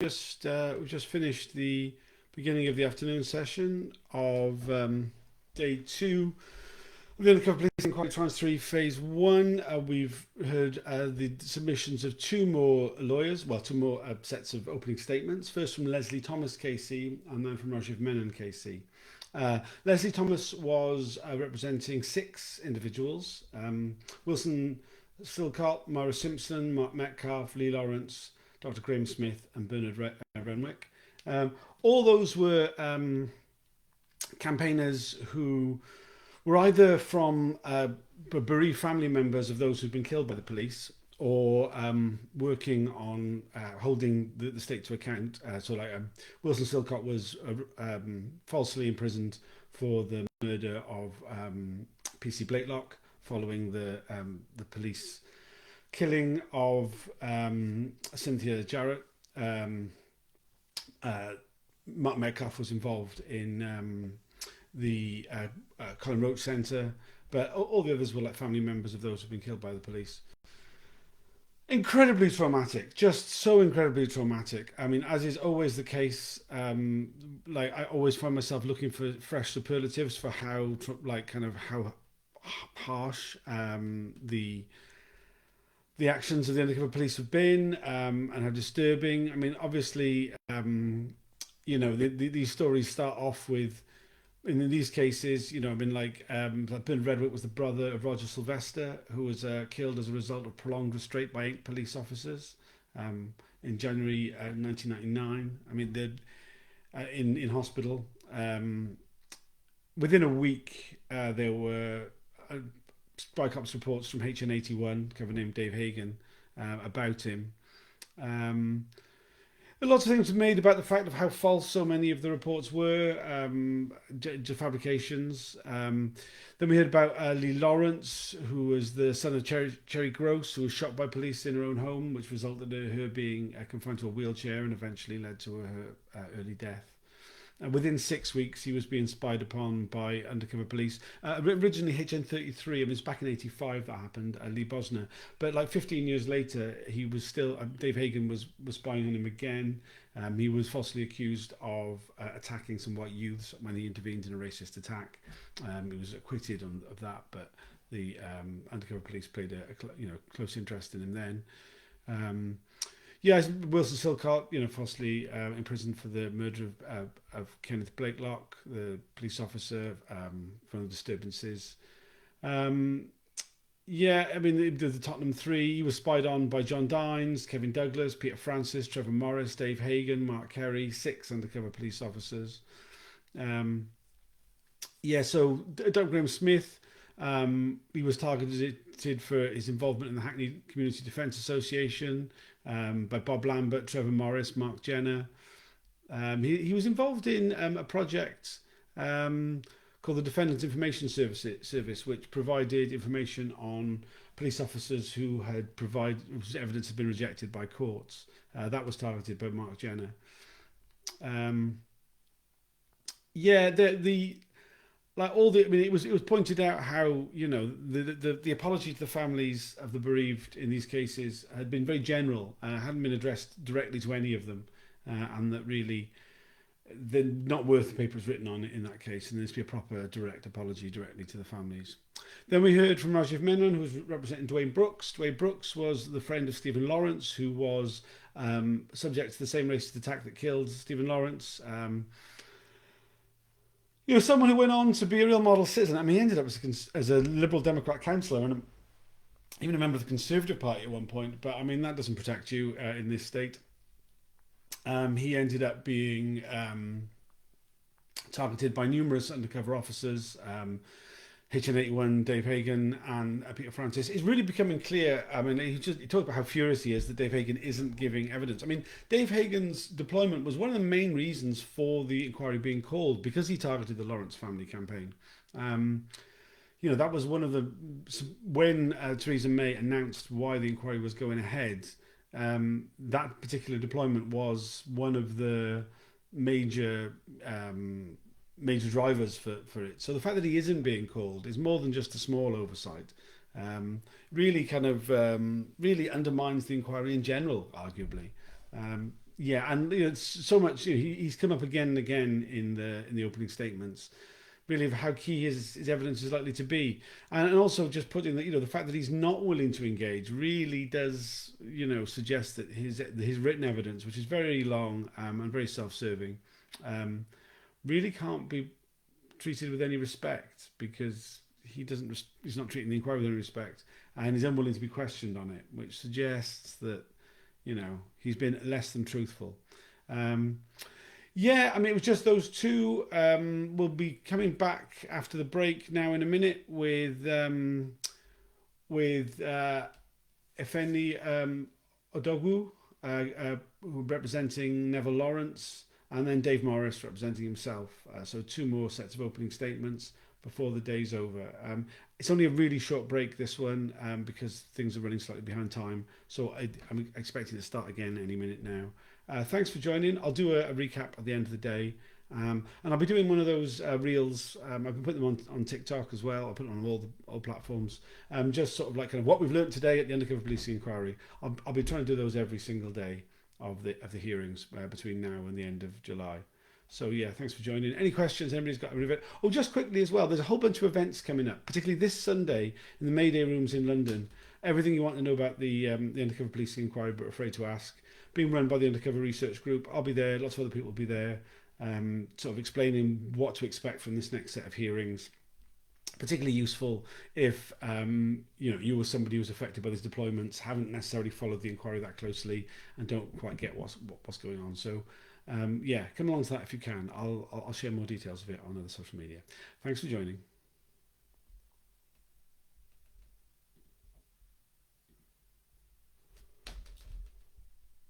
we've just finished the beginning of the afternoon session of day two of the Undercover Policing Inquiry Tranche 3 Phase 1. We've heard the submissions of two more lawyers, well, two more sets of opening statements. First from Leslie Thomas KC and then from Rajiv Menon KC. Leslie Thomas was representing six individuals: Wilson Silcott, Myrna Simpson, Mark Metcalf, Lee Lawrence, Dr. Graham Smith and Bernard Renwick. All those were campaigners who were either from bereaved family members of those who'd been killed by the police, or working on holding the state to account. Wilson Silcott was falsely imprisoned for the murder of PC Blakelock following the police killing of Cynthia Jarrett. Mark Metcalf was involved in the Colin Roach Centre, but all the others were like family members of those who've been killed by the police. Incredibly traumatic, just so incredibly traumatic. I mean, as is always the case, I always find myself looking for fresh superlatives for how harsh the actions of the undercover police have been, and how disturbing. I mean, obviously, these stories start off with, in these cases, Bernard Renwick was the brother of Roger Sylvester, who was killed as a result of prolonged restraint by 8 police officers in January 1999. I mean, in hospital. Within a week, there were Spycops reports from HN81, cover named Dave Hagan, about him. Lots of things were made about the fact of how false so many of the reports were, fabrications. Then we heard about Lee Lawrence, who was the son of Cherry Gross, who was shot by police in her own home, which resulted in her being confined to a wheelchair and eventually led to her early death. Within 6 weeks, he was being spied upon by undercover police. Originally HN33, it's back in '85 that happened, Lee Bosner. But like 15 years later, he was still, Dave Hagan was spying on him again. He was falsely accused of attacking some white youths when he intervened in a racist attack. He was acquitted of that, but the undercover police played a close interest in him then. Wilson Silcott, falsely imprisoned for the murder of Kenneth Blakelock, the police officer, from the disturbances. The Tottenham Three, he was spied on by John Dines, Kevin Douglas, Peter Francis, Trevor Morris, Dave Hagan, Mark Kerry, 6 undercover police officers. So Dr. Graham Smith, he was targeted for his involvement in the Hackney Community Defence Association, by Bob Lambert, Trevor Morris, Mark Jenner. He was involved in a project called the Defendants Information Service, which provided information on police officers whose evidence had been rejected by courts. That was targeted by Mark Jenner. It was pointed out how the apology to the families of the bereaved in these cases had been very general, hadn't been addressed directly to any of them, and that really they're not worth the paper it's written on in that case, and there needs to be a proper direct apology directly to the families. Then we heard from Rajiv Menon, who was representing Duwayne Brooks. Duwayne Brooks was the friend of Stephen Lawrence, who was subject to the same racist attack that killed Stephen Lawrence. Someone who went on to be a real model citizen. I mean, he ended up as a Liberal Democrat councillor and even a member of the Conservative Party at one point. But I mean, that doesn't protect you in this state. He ended up being targeted by numerous undercover officers. HN81, Dave Hagan and Peter Francis. It's really becoming clear. I mean, he talked about how furious he is that Dave Hagan isn't giving evidence. I mean, Dave Hagan's deployment was one of the main reasons for the inquiry being called, because he targeted the Lawrence family campaign. That was one of the, when Theresa May announced why the inquiry was going ahead, that particular deployment was one of the major drivers for it. So the fact that he isn't being called is more than just a small oversight. Really undermines the inquiry in general, arguably. Yeah, and so much. He's come up again and again in the opening statements, really, of how key his evidence is likely to be, and also just putting that the fact that he's not willing to engage really does suggest that his written evidence, which is very long and very self-serving, really can't be treated with any respect, because he's not treating the inquiry with any respect, and he's unwilling to be questioned on it, which suggests that he's been less than truthful. Yeah, I mean, it was just those two. We'll be coming back after the break now in a minute with Efeni Odogwu, representing Neville Lawrence, and then Dave Morris representing himself. So two more sets of opening statements before the day's over. It's only a really short break, this one, because things are running slightly behind time. So I'm expecting to start again any minute now. Thanks for joining. I'll do a recap at the end of the day. And I'll be doing one of those reels. I've been putting them on TikTok as well. I'll put it on all platforms. Just sort of like kind of what we've learned today at the Undercover Policing Inquiry. I'll be trying to do those every single day of the hearings between now and the end of July. So yeah, thanks for joining. Any questions? Anybody's got rid of it? Oh, just quickly as well, there's a whole bunch of events coming up, particularly this Sunday in the Mayday rooms in London. Everything you want to know about the Undercover Policing Inquiry but afraid to ask, being run by the Undercover Research Group. I'll be there. Lots of other people will be there, sort of explaining what to expect from this next set of hearings. Particularly useful if you were somebody who was affected by these deployments, haven't necessarily followed the inquiry that closely, and don't quite get what's going on. So yeah, come along to that if you can. I'll share more details of it on other social media. Thanks for joining.